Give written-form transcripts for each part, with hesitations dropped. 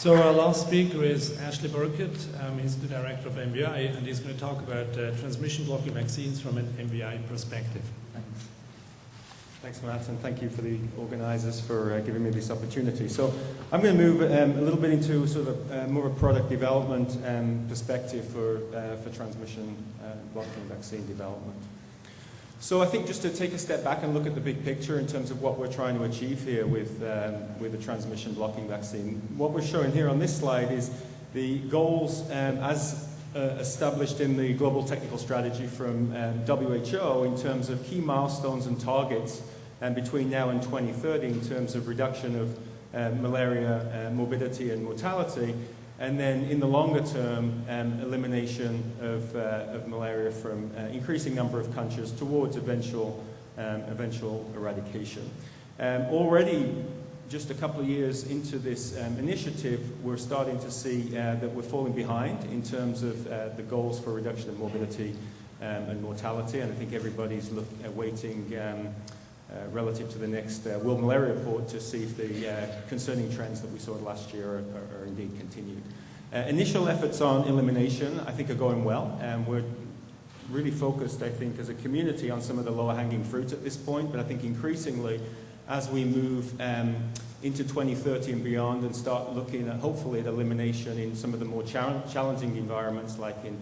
So our last speaker is Ashley Burkett. He's the director of MVI, and he's going to talk about transmission blocking vaccines from an MVI perspective. Thanks. Thanks, Matt, and thank you for the organisers for giving me this opportunity. So I'm going to move a little bit into sort of more of a product development perspective for transmission blocking vaccine development. So I think just to take a step back and look at the big picture in terms of what we're trying to achieve here with the transmission blocking vaccine. What we're showing here on this slide is the goals as established in the global technical strategy from WHO in terms of key milestones and targets between now and 2030 in terms of reduction of malaria morbidity and mortality, and then in the longer term, elimination of malaria from increasing number of countries towards eventual eradication. Already, just a couple of years into this initiative, we're starting to see that we're falling behind in terms of the goals for reduction of morbidity and mortality, and I think everybody's waiting relative to the next World Malaria Report to see if the concerning trends that we saw last year are indeed continued. Initial efforts on elimination, I think, are going well, and we're really focused, I think, as a community on some of the lower-hanging fruit at this point, but I think increasingly, as we move into 2030 and beyond and start looking at, hopefully, at elimination in some of the more challenging environments like in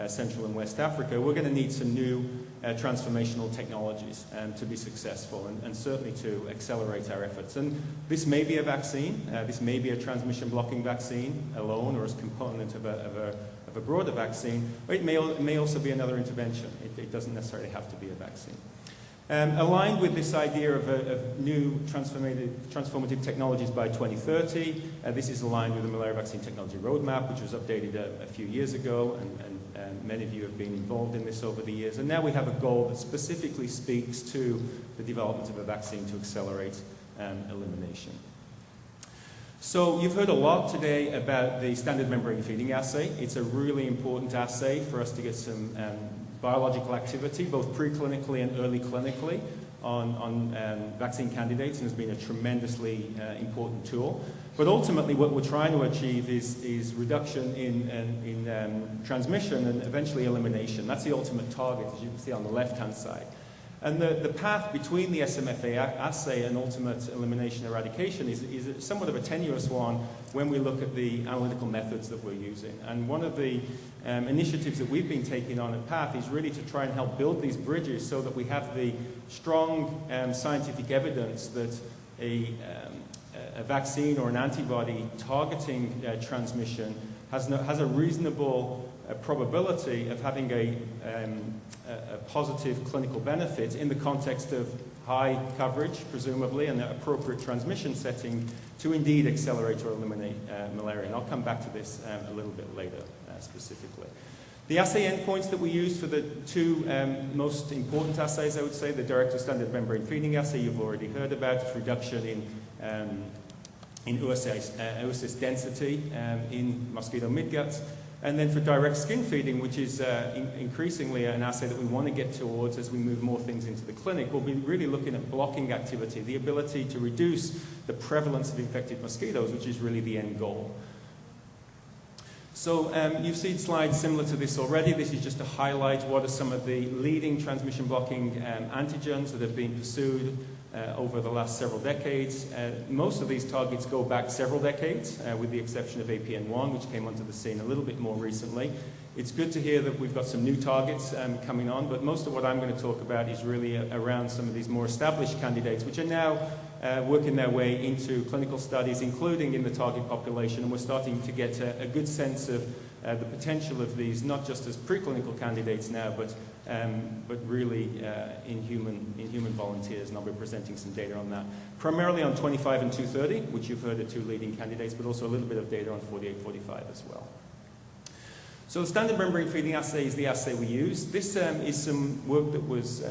Central and West Africa, we're going to need some new transformational technologies to be successful and certainly to accelerate our efforts. And this may be a vaccine, this may be a transmission blocking vaccine alone or as a component of a broader vaccine, but it may also be another intervention. It doesn't necessarily have to be a vaccine. Aligned with this idea of new transformative technologies by 2030, this is aligned with the Malaria Vaccine Technology Roadmap, which was updated a few years ago, and many of you have been involved in this over the years. And now we have a goal that specifically speaks to the development of a vaccine to accelerate elimination. So you've heard a lot today about the standard membrane feeding assay. It's a really important assay for us to get some biological activity, both preclinically and early clinically, on vaccine candidates, and has been a tremendously important tool. But ultimately, what we're trying to achieve is reduction in transmission and eventually elimination. That's the ultimate target, as you can see on the left-hand side. And the path between the SMFA assay and ultimate elimination eradication is somewhat of a tenuous one when we look at the analytical methods that we're using. And one of the initiatives that we've been taking on at PATH is really to try and help build these bridges so that we have the strong scientific evidence that a vaccine or an antibody targeting transmission has a reasonable probability of having a positive clinical benefit in the context of high coverage, presumably, and the appropriate transmission setting to indeed accelerate or eliminate malaria. And I'll come back to this a little bit later specifically. The assay endpoints that we use for the two most important assays, I would say, the direct standard membrane feeding assay you've already heard about, its reduction in oocyst density in mosquito midguts. And then for direct skin feeding, which is increasingly an assay that we want to get towards as we move more things into the clinic, we'll be really looking at blocking activity, the ability to reduce the prevalence of infected mosquitoes, which is really the end goal. So you've seen slides similar to this already. This is just to highlight what are some of the leading transmission blocking antigens that have been pursued over the last several decades. Most of these targets go back several decades, with the exception of APN1, which came onto the scene a little bit more recently. It's good to hear that we've got some new targets coming on, but most of what I'm going to talk about is really around some of these more established candidates, which are now working their way into clinical studies, including in the target population, and we're starting to get a good sense of the potential of these, not just as preclinical candidates now, but really in human volunteers, and I'll be presenting some data on that. Primarily on 25 and 230, which you've heard are two leading candidates, but also a little bit of data on 4845 as well. So the standard membrane feeding assay is the assay we use. This is some work that was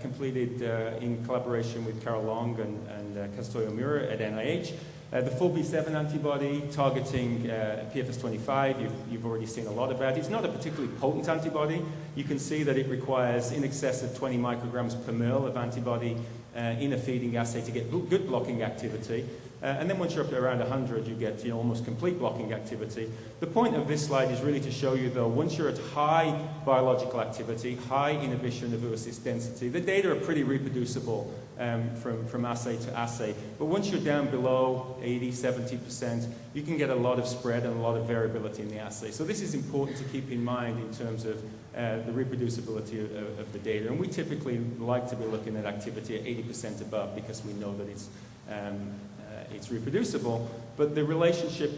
completed in collaboration with Carol Long and Kazutoyo Miura at NIH. The 4B7 antibody targeting PFS25, you've already seen a lot about. It's not a particularly potent antibody. You can see that it requires in excess of 20 micrograms per mil of antibody in a feeding assay to get good blocking activity. And then once you're up to around 100, you get almost complete blocking activity. The point of this slide is really to show you, though, once you're at high biological activity, high inhibition of oocyst density, the data are pretty reproducible from assay to assay. But once you're down below 80, 70%, you can get a lot of spread and a lot of variability in the assay. So this is important to keep in mind in terms of the reproducibility of the data. And we typically like to be looking at activity at 80% above because we know that it's reproducible. But the relationship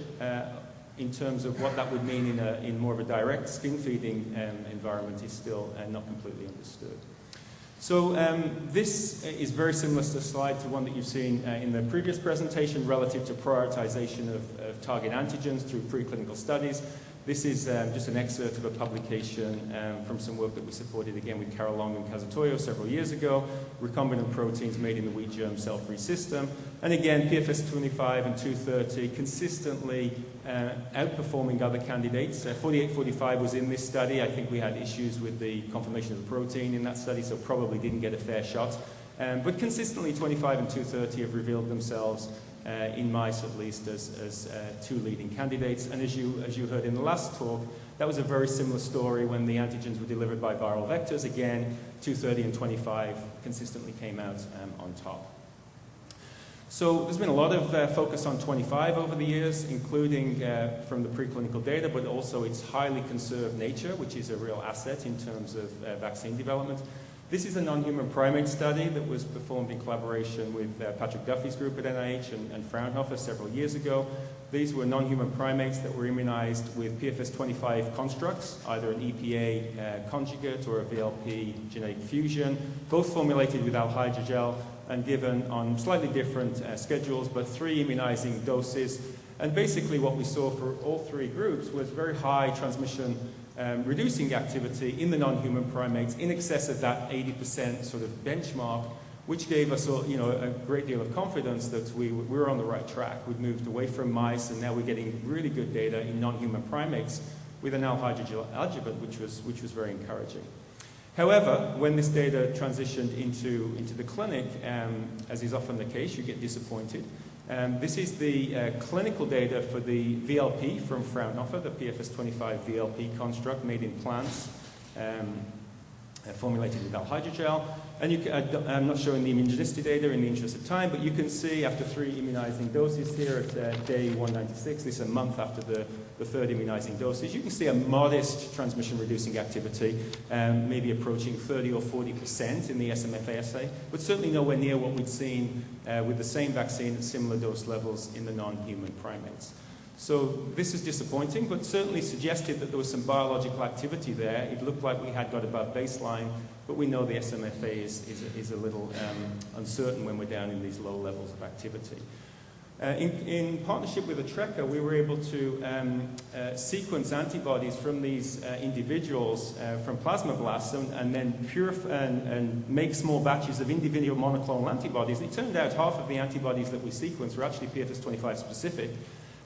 in terms of what that would mean in more of a direct skin feeding environment is still not completely understood. So this is very similar to the slide to one that you've seen in the previous presentation relative to prioritization of target antigens through preclinical studies. This is just an excerpt of a publication from some work that we supported again with Carol Long and Kazutoyo several years ago, recombinant proteins made in the wheat germ cell-free system. And again, PFS 25 and 230 consistently outperforming other candidates. 4845 was in this study. I think we had issues with the conformation of the protein in that study, so probably didn't get a fair shot. But consistently, 25 and 230 have revealed themselves in mice at least as two leading candidates. And as you heard in the last talk, that was a very similar story when the antigens were delivered by viral vectors. Again, 230 and 25 consistently came out on top. So there's been a lot of focus on 25 over the years, including from the preclinical data, but also its highly conserved nature, which is a real asset in terms of vaccine development. This is a non-human primate study that was performed in collaboration with Patrick Duffy's group at NIH and Fraunhofer several years ago. These were non-human primates that were immunized with PFS25 constructs, either an EPA conjugate or a VLP genetic fusion, both formulated with alhydrogel and given on slightly different schedules, but 3 immunizing doses. And basically what we saw for all 3 groups was very high transmission reducing activity in the non-human primates in excess of that 80% sort of benchmark, which gave us a great deal of confidence that we were on the right track. We'd moved away from mice, and now we're getting really good data in non-human primates with an alhydrogel adjuvant, which was very encouraging. However, when this data transitioned into the clinic, as is often the case, you get disappointed. This is the clinical data for the VLP from Fraunhofer, the PFS25 VLP construct made in plants, formulated with alhydrogel. And I'm not showing the immunogenicity data in the interest of time, but you can see after 3 immunizing doses here at day 196, this is a month after the 3rd immunizing dosage, you can see a modest transmission-reducing activity, maybe approaching 30 or 40% in the SMFA assay, but certainly nowhere near what we'd seen with the same vaccine at similar dose levels in the non-human primates. So this is disappointing, but certainly suggested that there was some biological activity there. It looked like we had got above baseline, but we know the SMFA is a little uncertain when we're down in these low levels of activity. In partnership with Atreca, we were able to sequence antibodies from these individuals from plasmablasts and then purify and make small batches of individual monoclonal antibodies. It turned out half of the antibodies that we sequenced were actually PFS25 specific.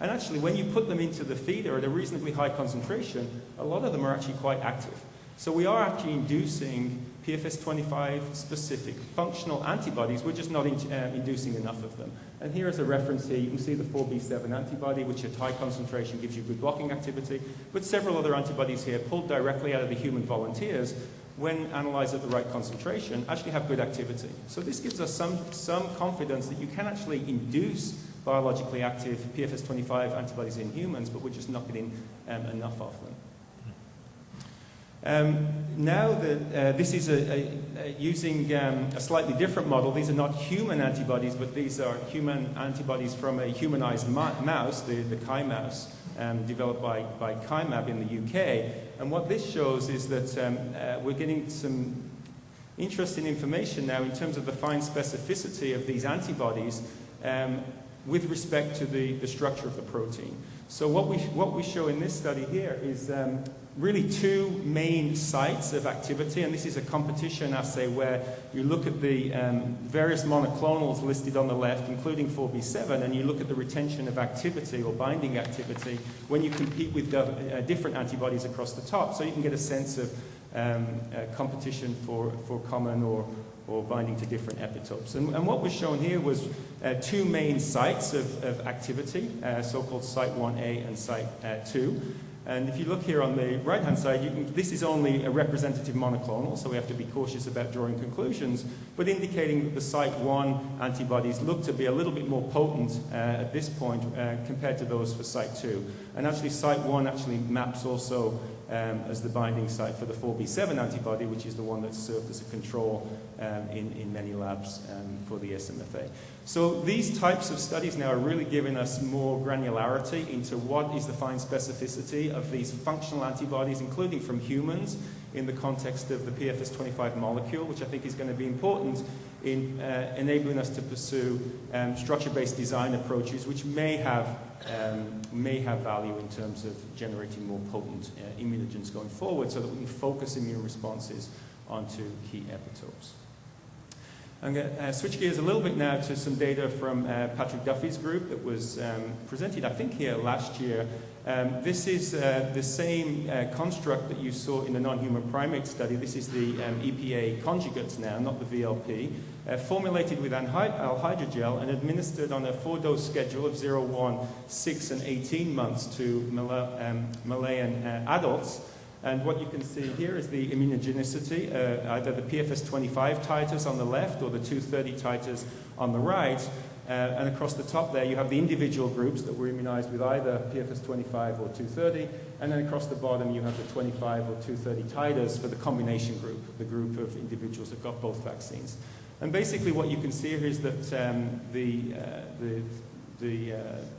And actually, when you put them into the feeder at a reasonably high concentration, a lot of them are actually quite active. So we are actually inducing PFS25 specific functional antibodies. We're just not inducing enough of them. And here is a reference here. You can see the 4B7 antibody, which at high concentration gives you good blocking activity. But several other antibodies here, pulled directly out of the human volunteers, when analyzed at the right concentration, actually have good activity. So this gives us some confidence that you can actually induce biologically active PFS25 antibodies in humans, but we're just not getting enough of them. Now that this is using a slightly different model, these are not human antibodies, but these are human antibodies from a humanized mouse, the Kai mouse, developed by Kaimab in the UK. And what this shows is that we're getting some interesting information now in terms of the fine specificity of these antibodies with respect to the structure of the protein. So what we show in this study here is really 2 main sites of activity, and this is a competition assay where you look at the various monoclonals listed on the left, including 4B7, and you look at the retention of activity or binding activity when you compete with different antibodies across the top, so you can get a sense of competition for common or or binding to different epitopes. And what was shown here was two main sites of activity, so-called site 1A and site 2. And if you look here on the right-hand side, this is only a representative monoclonal, so we have to be cautious about drawing conclusions, but indicating that the site 1 antibodies look to be a little bit more potent at this point compared to those for site 2. And actually, site 1 actually maps also as the binding site for the 4B7 antibody, which is the one that's served as a control in many labs for the SMFA. So these types of studies now are really giving us more granularity into what is the fine specificity of these functional antibodies, including from humans, in the context of the PFS25 molecule, which I think is going to be important in enabling us to pursue structure-based design approaches, which may have value in terms of generating more potent immunogens going forward, so that we can focus immune responses onto key epitopes. I'm going to switch gears a little bit now to some data from Patrick Duffy's group that was presented, I think, here last year. This is the same construct that you saw in the non-human primate study. This is the EPA conjugates now, not the VLP, formulated with alhydrogel and administered on a 4-dose schedule of 0, 1, 6, and 18 months to Malayan adults. And what you can see here is the immunogenicity, either the PFS25 titers on the left or the 230 titers on the right. And across the top there, you have the individual groups that were immunized with either PFS25 or 230. And then across the bottom, you have the 25 or 230 titers for the combination group, the group of individuals that got both vaccines. And basically what you can see here is that the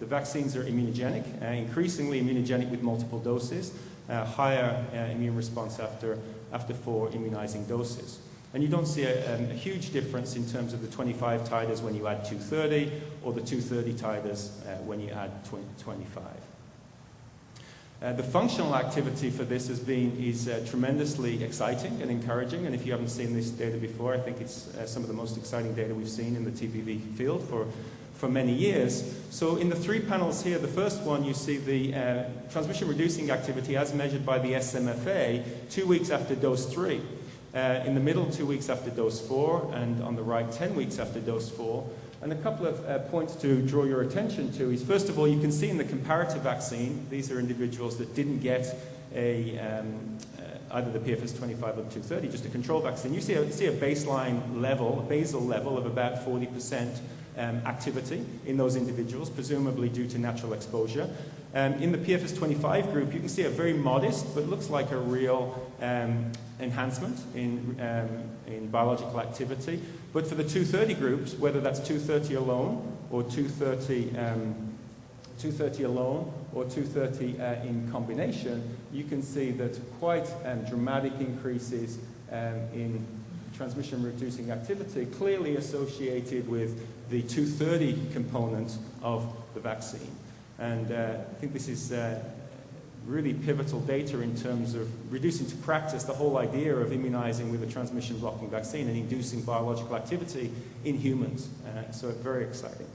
vaccines are immunogenic, increasingly immunogenic with multiple doses. Higher immune response after 4 immunizing doses. And you don't see a huge difference in terms of the 25 titers when you add 230 or the 230 titers when you add 25. The functional activity for this is tremendously exciting and encouraging, and if you haven't seen this data before, I think it's some of the most exciting data we've seen in the TPV field for many years. So in the 3 panels here, the first one you see the transmission-reducing activity as measured by the SMFA 2 weeks after dose 3. In the middle, 2 weeks after dose 4, and on the right, 10 weeks after dose 4. And a couple of points to draw your attention to is, first of all, you can see in the comparative vaccine, these are individuals that didn't get either the PFS25 or 230, just a control vaccine. You see a baseline level, a basal level of about 40% activity in those individuals, presumably due to natural exposure. In the PFS25 group, you can see a very modest, but looks like a real enhancement in biological activity. But for the 230 groups, whether that's 230 alone or 230 alone or 230 in combination, you can see that quite dramatic increases in transmission-reducing activity, clearly associated with the 230 component of the vaccine. And I think this is really pivotal data in terms of reducing to practice the whole idea of immunizing with a transmission-blocking vaccine and inducing biological activity in humans. So very exciting.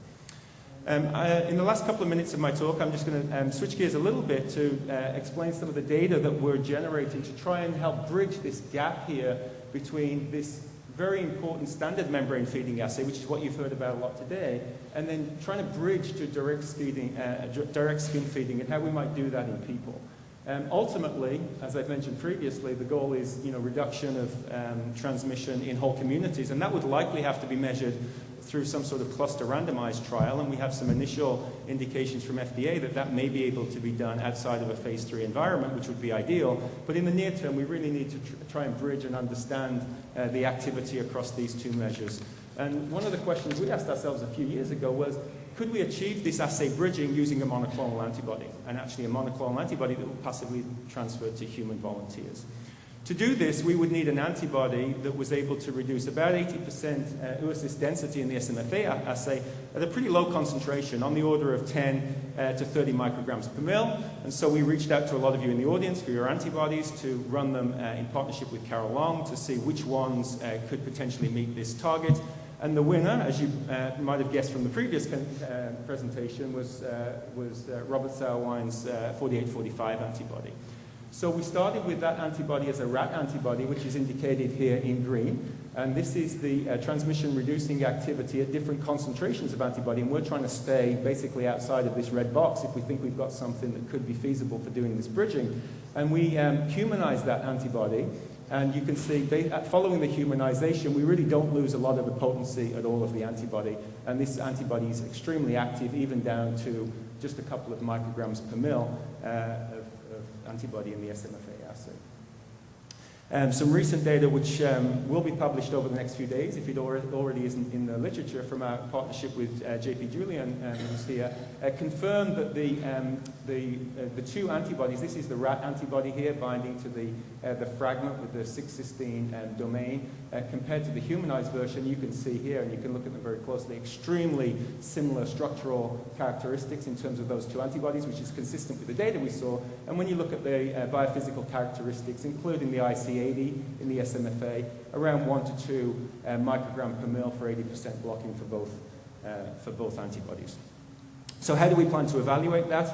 In the last couple of minutes of my talk, I'm just going to switch gears a little bit to explain some of the data that we're generating to try and help bridge this gap here between this very important standard membrane feeding assay, which is what you've heard about a lot today, and then trying to bridge to direct skin feeding and how we might do that in people. Ultimately, as I've mentioned previously, the goal is reduction of transmission in whole communities, and that would likely have to be measured through some sort of cluster randomized trial, and we have some initial indications from FDA that may be able to be done outside of a phase 3 environment, which would be ideal. But in the near term, we really need to try and bridge and understand the activity across these two measures. And one of the questions we asked ourselves a few years ago was, could we achieve this assay bridging using a monoclonal antibody, and actually a monoclonal antibody that will passively transfer to human volunteers? To do this, we would need an antibody that was able to reduce about 80% oocyst density in the SMFA assay at a pretty low concentration, on the order of 10 to 30 micrograms per mil. And so we reached out to a lot of you in the audience for your antibodies to run them in partnership with Carol Long to see which ones could potentially meet this target. And the winner, as you might have guessed from the previous presentation, was Robert Sauerwein's 4845 antibody. So we started with that antibody as a rat antibody, which is indicated here in green. And this is the transmission-reducing activity at different concentrations of antibody, and we're trying to stay basically outside of this red box if we think we've got something that could be feasible for doing this bridging. And we humanize that antibody, and you can see following the humanization, we really don't lose a lot of the potency at all of the antibody, and this antibody is extremely active, even down to just a couple of micrograms per mil of antibody in the SMFA assay. Some recent data which will be published over the next few days, if it already isn't in the literature, from our partnership with JP Julian, who's here, confirmed that the two antibodies, this is the rat antibody here binding to the fragment with the 6-cysteine domain, compared to the humanized version, you can see here, and you can look at them very closely, extremely similar structural characteristics in terms of those two antibodies, which is consistent with the data we saw. And when you look at the biophysical characteristics, including the IC80 in the SMFA, around 1 to 2 microgram per mil for 80% blocking for both antibodies. So how do we plan to evaluate that?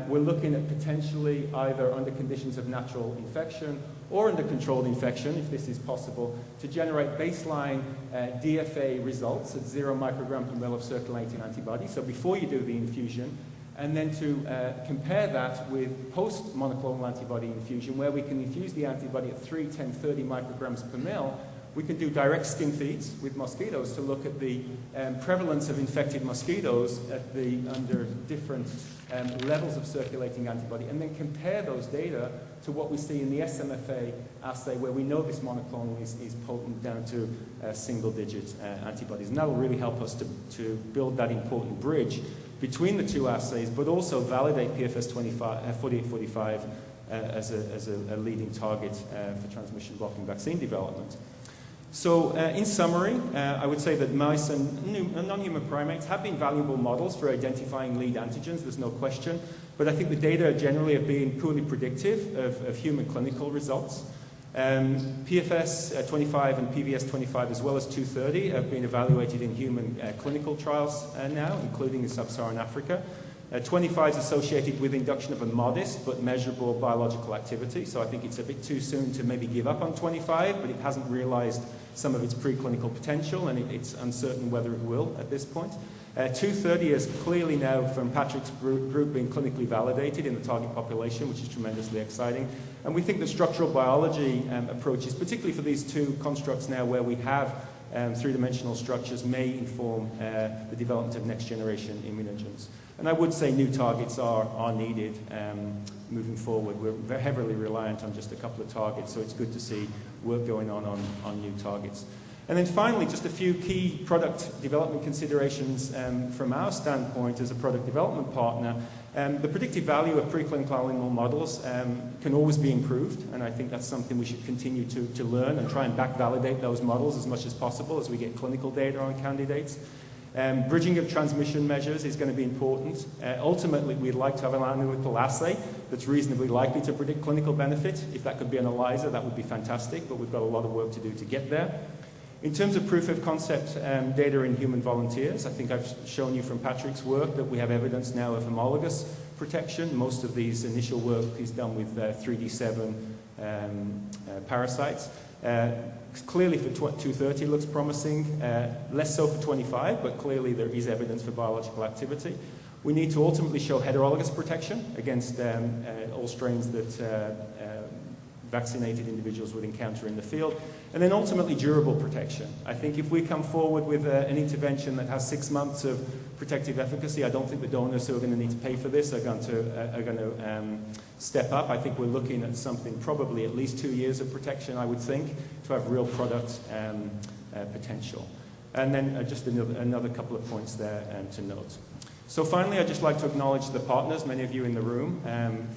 We're looking at potentially either under conditions of natural infection or under controlled infection, if this is possible, to generate baseline DFA results at 0 microgram per mil of circulating antibody, so before you do the infusion, and then to compare that with post-monoclonal antibody infusion, where we can infuse the antibody at 3, 10, 30 micrograms per mil. We can do direct skin feeds with mosquitoes to look at the prevalence of infected mosquitoes under different levels of circulating antibody, and then compare those data to what we see in the SMFA assay, where we know this monoclonal is potent down to single-digit antibodies. And that will really help us to build that important bridge between the two assays, but also validate PFS 4845 as a leading target for transmission-blocking vaccine development. So in summary, I would say that mice and non-human primates have been valuable models for identifying lead antigens, there's no question, but I think the data generally have been poorly predictive of human clinical results. PFS 25 and PVS 25, as well as 230, have been evaluated in human clinical trials now, including in sub-Saharan Africa. 25 is associated with induction of a modest but measurable biological activity, so I think it's a bit too soon to maybe give up on 25, but it hasn't realized some of its preclinical potential, and it's uncertain whether it will at this point. 230 is clearly now, from Patrick's group, being clinically validated in the target population, which is tremendously exciting. And we think the structural biology approaches, particularly for these two constructs now where we have three-dimensional structures, may inform the development of next-generation immunogens. And I would say new targets are needed moving forward. We're very heavily reliant on just a couple of targets, so it's good to see work going on new targets. And then finally, just a few key product development considerations from our standpoint as a product development partner. The predictive value of preclinical animal models can always be improved, and I think that's something we should continue to learn and try and back-validate those models as much as possible as we get clinical data on candidates. Bridging of transmission measures is going to be important. Ultimately, we'd like to have an analytical assay that's reasonably likely to predict clinical benefit. If that could be an ELISA, that would be fantastic, but we've got a lot of work to do to get there. In terms of proof of concept data in human volunteers, I think I've shown you from Patrick's work that we have evidence now of homologous protection. Most of these initial work is done with 3D7 parasites. Clearly for 230 looks promising, less so for 25, but clearly there is evidence for biological activity. We need to ultimately show heterologous protection against all strains that vaccinated individuals would encounter in the field, and then ultimately durable protection. I think if we come forward with an intervention that has 6 months of protective efficacy, I don't think the donors who are going to need to pay for this are going to step up. I think we're looking at something probably at least 2 years of protection, I would think, to have real product potential. And then just another couple of points there to note. So finally, I'd just like to acknowledge the partners, many of you in the room,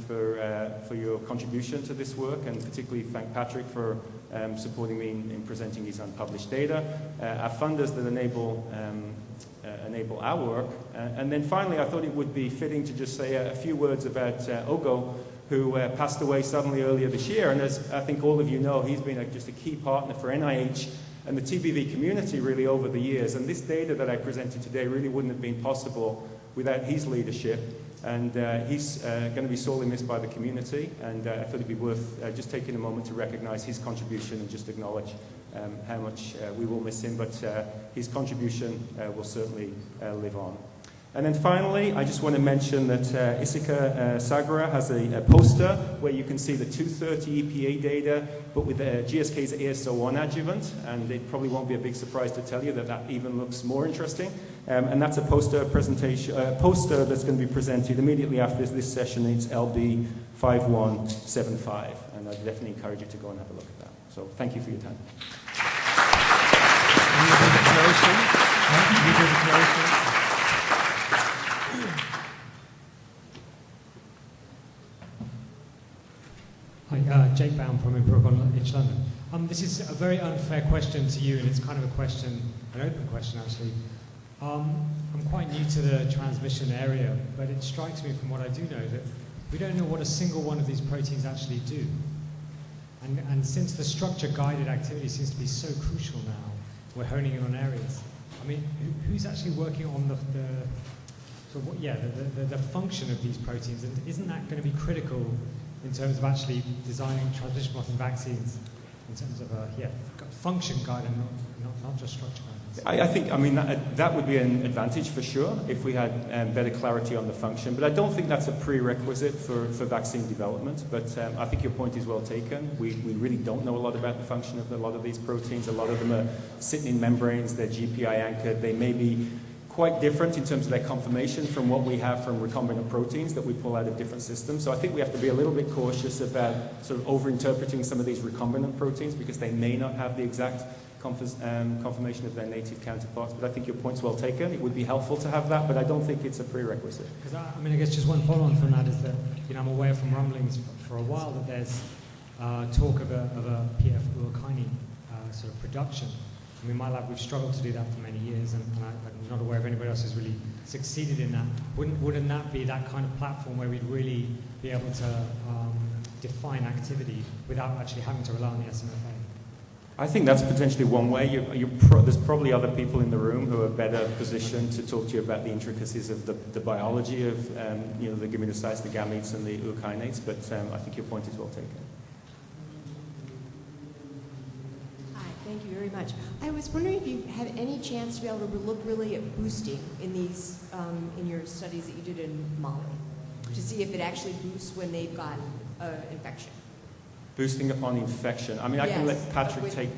for your contribution to this work, and particularly thank Patrick for supporting me in presenting these unpublished data, our funders that enable our work. And then finally, I thought it would be fitting to just say a few words about Ogo, who passed away suddenly earlier this year. And as I think all of you know, he's been just a key partner for NIH and the TBV community really over the years. And this data that I presented today really wouldn't have been possible without his leadership. And he's going to be sorely missed by the community. And I thought it'd be worth just taking a moment to recognize his contribution and just acknowledge how much we will miss him, but his contribution will certainly live on. And then finally, I just want to mention that Isika Sagara has a poster where you can see the 230 EPA data, but with GSK's AS01 adjuvant, and it probably won't be a big surprise to tell you that that even looks more interesting. And that's a poster presentation, poster that's going to be presented immediately after this session. It's LB5175, and I'd definitely encourage you to go and have a look at that. So thank you for your time. Hi, Jake Baum from Imperial College London. This is a very unfair question to you, and it's kind of a question, an open question actually. I'm quite new to the transmission area, but it strikes me from what I do know that we don't know what a single one of these proteins actually do. And since the structure-guided activity seems to be so crucial now, we're honing in on areas. I mean, who's actually working on the function of these proteins, and isn't that going to be critical in terms of actually designing transmission blocking vaccines in terms of function guidance, not just structure guidance? I think, that would be an advantage for sure if we had better clarity on the function, but I don't think that's a prerequisite for vaccine development. But I think your point is well taken. We really don't know a lot about the function of a lot of these proteins. A lot of them are sitting in membranes, they're GPI anchored, they may be quite different in terms of their conformation from what we have from recombinant proteins that we pull out of different systems. So I think we have to be a little bit cautious about sort of over-interpreting some of these recombinant proteins because they may not have the exact conformation of their native counterparts. But I think your point's well taken. It would be helpful to have that, but I don't think it's a prerequisite. Because I guess just one follow-on from that is that I'm aware from rumblings for a while that there's talk of a PF urokinase sort of production. In my lab, we've struggled to do that for many years, and I'm not aware of anybody else who's really succeeded in that. Wouldn't that be that kind of platform where we'd really be able to define activity without actually having to rely on the SMFA? I think that's potentially one way. There's probably other people in the room who are better positioned to talk to you about the intricacies of the biology of the gametocytes, the gametes, and the urokinase, but I think your point is well taken. Thank you very much. I was wondering if you had any chance to be able to look really at boosting in these in your studies that you did in Mali, to see if it actually boosts when they've got infection. Boosting upon infection. I can let Patrick take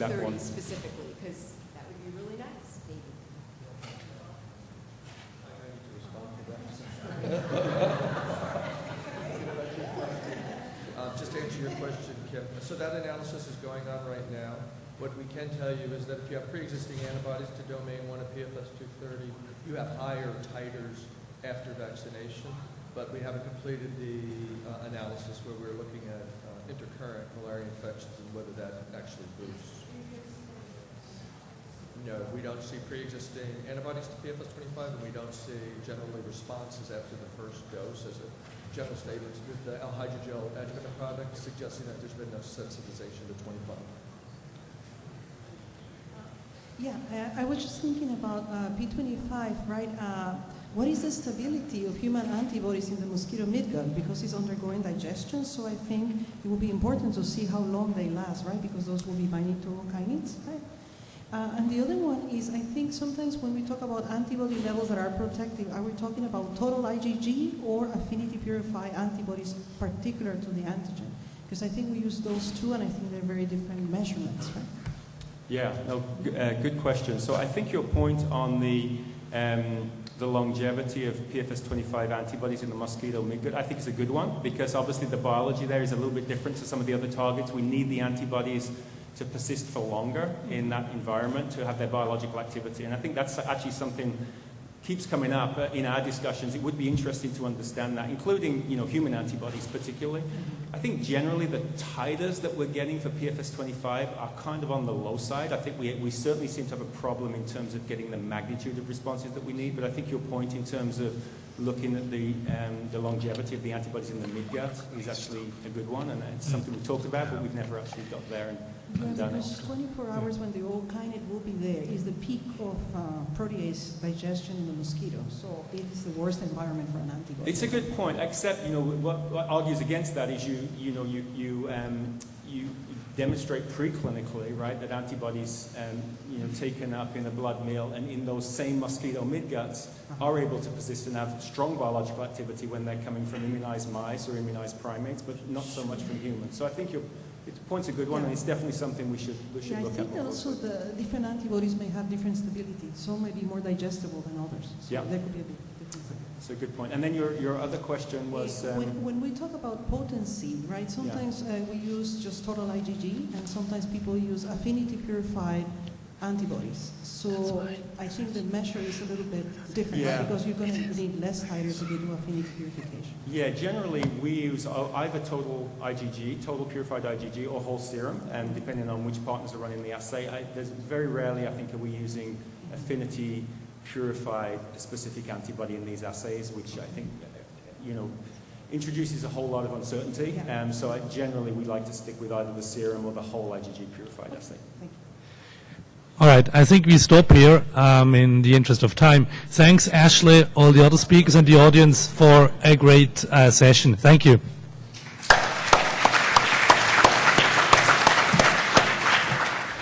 that one specifically, because that would be really nice. Maybe. Just to answer your question, Kim. So that analysis is going on right now. What we can tell you is that if you have pre-existing antibodies to domain 1 of PFS230, you have higher titers after vaccination, but we haven't completed the analysis where we're looking at intercurrent malaria infections and whether that actually boosts. No, we don't see pre-existing antibodies to PFS25, and we don't see generally responses after the first dose as a general statement with the L-hydrogel adjuvant product, suggesting that there's been no sensitization to 25. I was just thinking about P25, right? What is the stability of human antibodies in the mosquito midgut? Because it's undergoing digestion, so I think it will be important to see how long they last, right? Because those will be binding to kinases, right? And the other one is, I think sometimes when we talk about antibody levels that are protective, are we talking about total IgG or affinity purified antibodies particular to the antigen? Because I think we use those two, and I think they're very different measurements, right? Good question. So I think your point on the longevity of PFS25 antibodies in the mosquito midgut, I think is a good one, because obviously the biology there is a little bit different to some of the other targets. We need the antibodies to persist for longer in that environment to have their biological activity. And I think that's actually something keeps coming up in our discussions. It would be interesting to understand that, including human antibodies particularly. I think generally the titers that we're getting for PFS25 are kind of on the low side. I think we certainly seem to have a problem in terms of getting the magnitude of responses that we need, but I think your point in terms of looking at the longevity of the antibodies in the midgut is actually a good one, and it's something we've talked about, but we've never actually got there and done it. Because 24 hours when the old kinase will be there is the peak of protease digestion in the mosquito, so it is the worst environment for an antibody. It's a good point, except what argues against that is demonstrate preclinically, right, that antibodies taken up in a blood meal and in those same mosquito midguts are able to persist and have strong biological activity when they're coming from immunized mice or immunized primates, but not so much from humans. So I think your point's a good one, and it's definitely something we should look at. I think that also the different antibodies may have different stability. Some may be more digestible than others. So Yeah. there could be a big difference. That's a good point. And then your other question was... When we talk about potency, right, sometimes we use just total IgG, and sometimes people use affinity purified antibodies. So I think the measure is a little bit different, right, because you're going to need less titers if you do affinity purification. Yeah, generally we use either total IgG, total purified IgG, or whole serum, and depending on which partners are running the assay. There's very rarely, I think, are we using affinity purified specific antibody in these assays, which I think, introduces a whole lot of uncertainty. Yeah. So generally we like to stick with either the serum or the whole IgG purified assay. Thank you. All right, I think we stop here in the interest of time. Thanks, Ashley, all the other speakers and the audience for a great session. Thank you.